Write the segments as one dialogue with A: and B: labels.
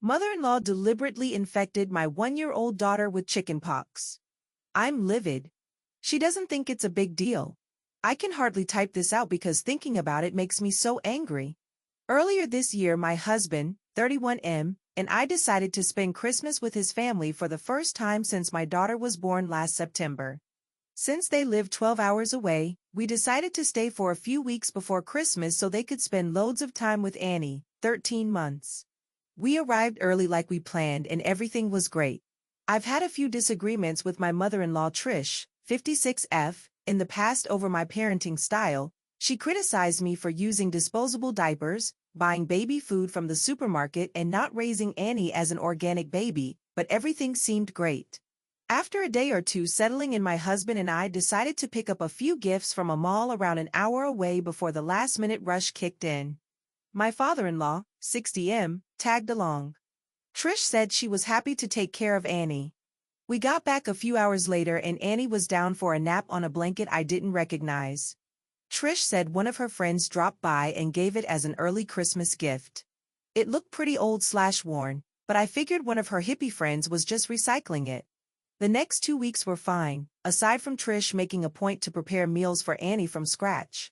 A: Mother-in-law deliberately infected my 1-year-old daughter with chickenpox. I'm livid. She doesn't think it's a big deal. I can hardly type this out because thinking about it makes me so angry. Earlier this year, my husband, 31M, and I decided to spend Christmas with his family for the first time since my daughter was born last September. Since they live 12 hours away, we decided to stay for a few weeks before Christmas so they could spend loads of time with Annie, 13 months. We arrived early like we planned and everything was great. I've had a few disagreements with my mother-in-law Trish, 56F, in the past over my parenting style. She criticized me for using disposable diapers, buying baby food from the supermarket and not raising Annie as an organic baby, but everything seemed great. After a day or two settling in, my husband and I decided to pick up a few gifts from a mall around an hour away before the last-minute rush kicked in. My father-in-law, 60M, tagged along. Trish said she was happy to take care of Annie. We got back a few hours later and Annie was down for a nap on a blanket I didn't recognize. Trish said one of her friends dropped by and gave it as an early Christmas gift. It looked pretty old/worn, but I figured one of her hippie friends was just recycling it. The next 2 weeks were fine, aside from Trish making a point to prepare meals for Annie from scratch.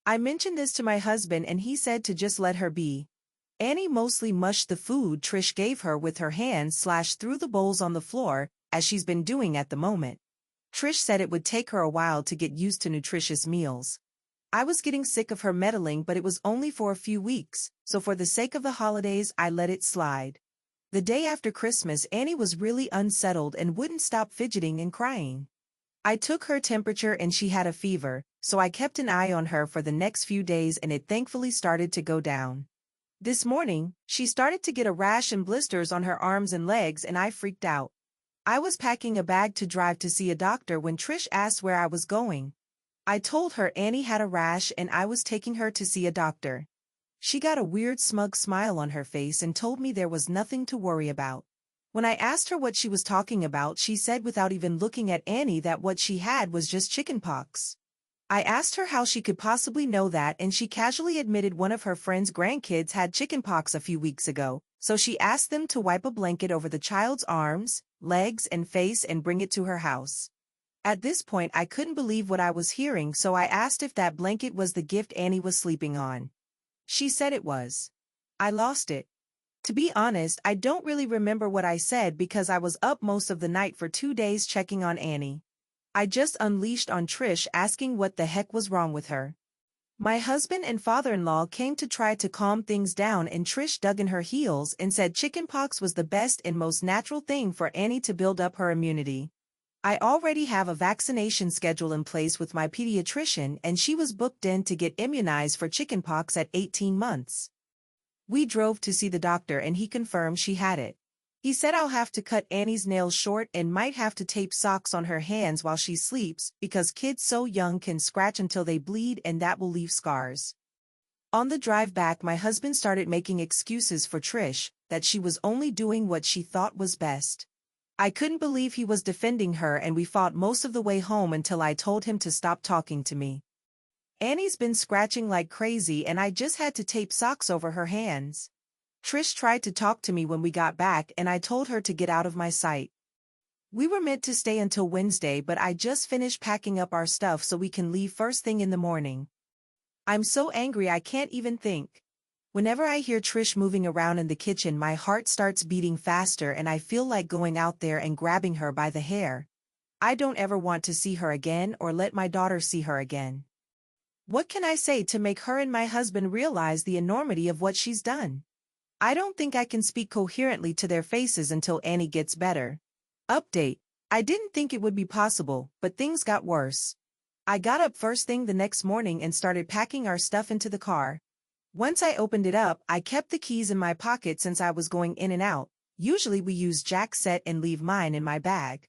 A: I mentioned this to my husband and he said to just let her be. Annie mostly mushed the food Trish gave her with her hands/threw the bowls on the floor, as she's been doing at the moment. Trish said it would take her a while to get used to nutritious meals. I was getting sick of her meddling, but it was only for a few weeks, so for the sake of the holidays I let it slide. The day after Christmas, Annie was really unsettled and wouldn't stop fidgeting and crying. I took her temperature and she had a fever, so I kept an eye on her for the next few days and it thankfully started to go down. This morning, she started to get a rash and blisters on her arms and legs and I freaked out. I was packing a bag to drive to see a doctor when Trish asked where I was going. I told her Annie had a rash and I was taking her to see a doctor. She got a weird smug smile on her face and told me there was nothing to worry about. When I asked her what she was talking about, she said without even looking at Annie that what she had was just chickenpox. I asked her how she could possibly know that and she casually admitted one of her friend's grandkids had chickenpox a few weeks ago, so she asked them to wipe a blanket over the child's arms, legs and face and bring it to her house. At this point I couldn't believe what I was hearing, so I asked if that blanket was the gift Annie was sleeping on. She said it was. I lost it. To be honest, I don't really remember what I said because I was up most of the night for 2 days checking on Annie. I just unleashed on Trish asking what the heck was wrong with her. My husband and father-in-law came to try to calm things down and Trish dug in her heels and said chickenpox was the best and most natural thing for Annie to build up her immunity. I already have a vaccination schedule in place with my pediatrician and she was booked in to get immunized for chickenpox at 18 months. We drove to see the doctor and he confirmed she had it. He said I'll have to cut Annie's nails short and might have to tape socks on her hands while she sleeps because kids so young can scratch until they bleed and that will leave scars. On the drive back, my husband started making excuses for Trish, that she was only doing what she thought was best. I couldn't believe he was defending her and we fought most of the way home until I told him to stop talking to me. Annie's been scratching like crazy and I just had to tape socks over her hands. Trish tried to talk to me when we got back and I told her to get out of my sight. We were meant to stay until Wednesday, but I just finished packing up our stuff so we can leave first thing in the morning. I'm so angry I can't even think. Whenever I hear Trish moving around in the kitchen, my heart starts beating faster and I feel like going out there and grabbing her by the hair. I don't ever want to see her again or let my daughter see her again. What can I say to make her and my husband realize the enormity of what she's done? I don't think I can speak coherently to their faces until Annie gets better. Update: I didn't think it would be possible, but things got worse. I got up first thing the next morning and started packing our stuff into the car. Once I opened it up, I kept the keys in my pocket since I was going in and out. Usually we use Jack's set and leave mine in my bag.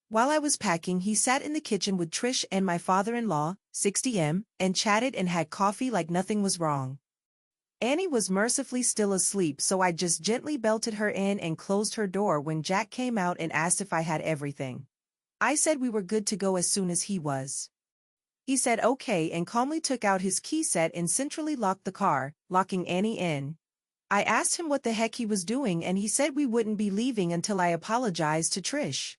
A: While I was packing, he sat in the kitchen with Trish and my father-in-law, 60M, and chatted and had coffee like nothing was wrong. Annie was mercifully still asleep, so I just gently belted her in and closed her door when Jack came out and asked if I had everything. I said we were good to go as soon as he was. He said okay and calmly took out his key set and centrally locked the car, locking Annie in. I asked him what the heck he was doing and he said we wouldn't be leaving until I apologized to Trish.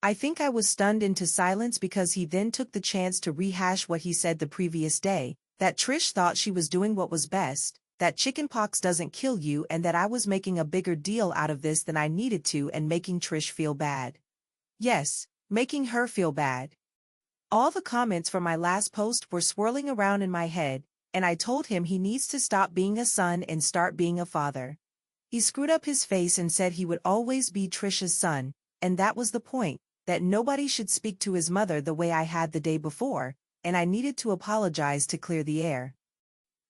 A: I think I was stunned into silence because he then took the chance to rehash what he said the previous day, that Trish thought she was doing what was best, that chickenpox doesn't kill you and that I was making a bigger deal out of this than I needed to and making Trish feel bad. Yes, making her feel bad. All the comments from my last post were swirling around in my head, and I told him he needs to stop being a son and start being a father. He screwed up his face and said he would always be Trish's son, and that was the point, that nobody should speak to his mother the way I had the day before, and I needed to apologize to clear the air.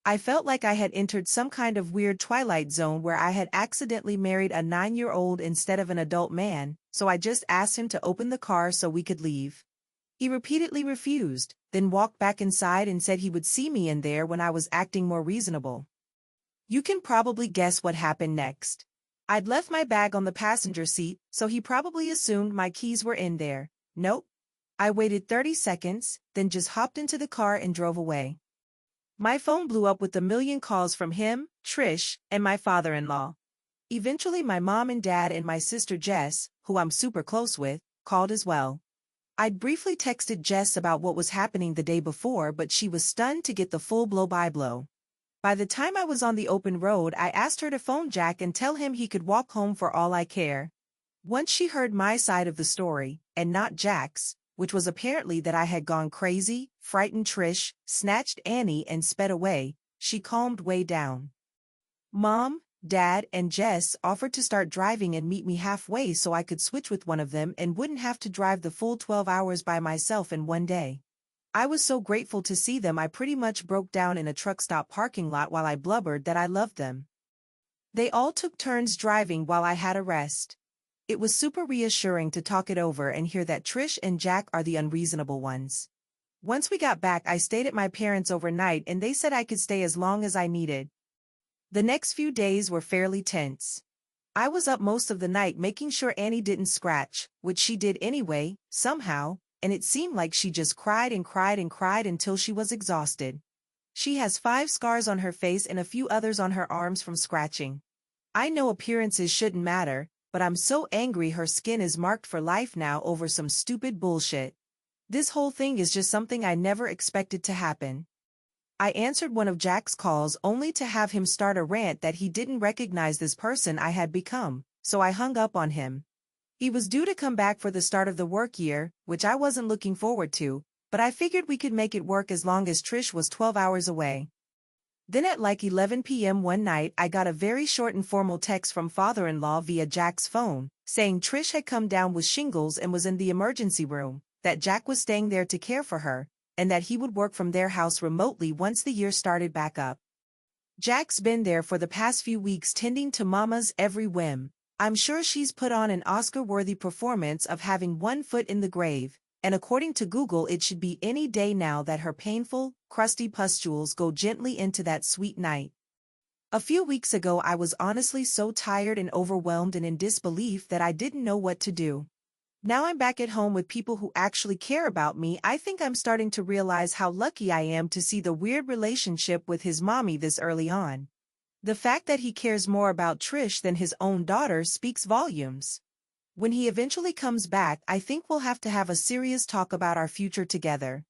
A: I felt like I had entered some kind of weird twilight zone where I had accidentally married a 9-year-old instead of an adult man, so I just asked him to open the car so we could leave. He repeatedly refused, then walked back inside and said he would see me in there when I was acting more reasonable. You can probably guess what happened next. I'd left my bag on the passenger seat, so he probably assumed my keys were in there. Nope. I waited 30 seconds, then just hopped into the car and drove away. My phone blew up with a million calls from him, Trish, and my father-in-law. Eventually my mom and dad and my sister Jess, who I'm super close with, called as well. I'd briefly texted Jess about what was happening the day before, but she was stunned to get the full blow-by-blow. By the time I was on the open road, I asked her to phone Jack and tell him he could walk home for all I care. Once she heard my side of the story, and not Jack's, which was apparently that I had gone crazy, frightened Trish, snatched Annie and sped away, she calmed way down. Mom, Dad, and Jess offered to start driving and meet me halfway so I could switch with one of them and wouldn't have to drive the full 12 hours by myself in one day. I was so grateful to see them I pretty much broke down in a truck stop parking lot while I blubbered that I loved them. They all took turns driving while I had a rest. It was super reassuring to talk it over and hear that Trish and Jack are the unreasonable ones. Once we got back, I stayed at my parents' overnight and they said I could stay as long as I needed. The next few days were fairly tense. I was up most of the night making sure Annie didn't scratch, which she did anyway, somehow, and it seemed like she just cried and cried and cried until she was exhausted. She has 5 scars on her face and a few others on her arms from scratching. I know appearances shouldn't matter, but I'm so angry her skin is marked for life now over some stupid bullshit. This whole thing is just something I never expected to happen. I answered one of Jack's calls only to have him start a rant that he didn't recognize this person I had become, so I hung up on him. He was due to come back for the start of the work year, which I wasn't looking forward to, but I figured we could make it work as long as Trish was 12 hours away. Then at like 11 p.m. one night I got a very short and formal text from father-in-law via Jack's phone, saying Trish had come down with shingles and was in the emergency room, that Jack was staying there to care for her, and that he would work from their house remotely once the year started back up. Jack's been there for the past few weeks tending to Mama's every whim. I'm sure she's put on an Oscar-worthy performance of having one foot in the grave, and according to Google it should be any day now that her painful, crusty pustules go gently into that sweet night. A few weeks ago I was honestly so tired and overwhelmed and in disbelief that I didn't know what to do. Now I'm back at home with people who actually care about me. I think I'm starting to realize how lucky I am to see the weird relationship with his mommy this early on. The fact that he cares more about Trish than his own daughter speaks volumes. When he eventually comes back, I think we'll have to have a serious talk about our future together.